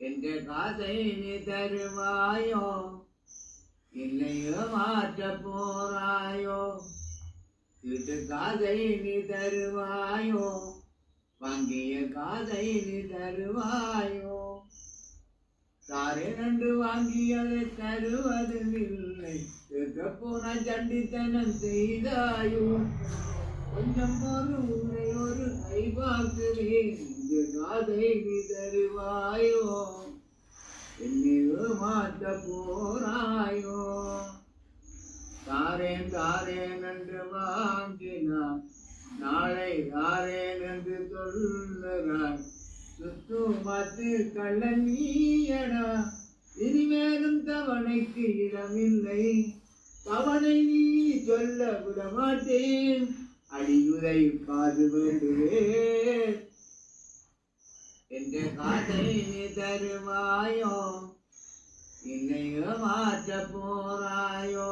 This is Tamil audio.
என்ற காதை நீ தருவாயோ இல்லையோ மாற்ற போறாயோ வீட்டு காதை நீ தருவாயோ வாங்கிய காதை நீ தருவாயோ தாரே நன்று வாங்கியதை தருவது இல்லை போன சண்டித்தனம் செய்தாயோ கொஞ்சம் ஒரு கை பார்க்கிறேன் இந்த காதை நீ தருவாயோ என்னையோ மாற்ற போறாயோ தாரேன் என்று வாங்கினான் நாளை தாரேன் என்று சொல்லுகிறான் சுத்து மாத்து கள்ளன் நீயடா இனிமேலும் தவணைக்கு இடமில்லை தவணை நீ சொல்ல விட மாட்டேன் அடியுதை காது வேண்டுவேன் என்ற காதை நீ தருவாயோ இல்லையோ மாற்ற போறாயோ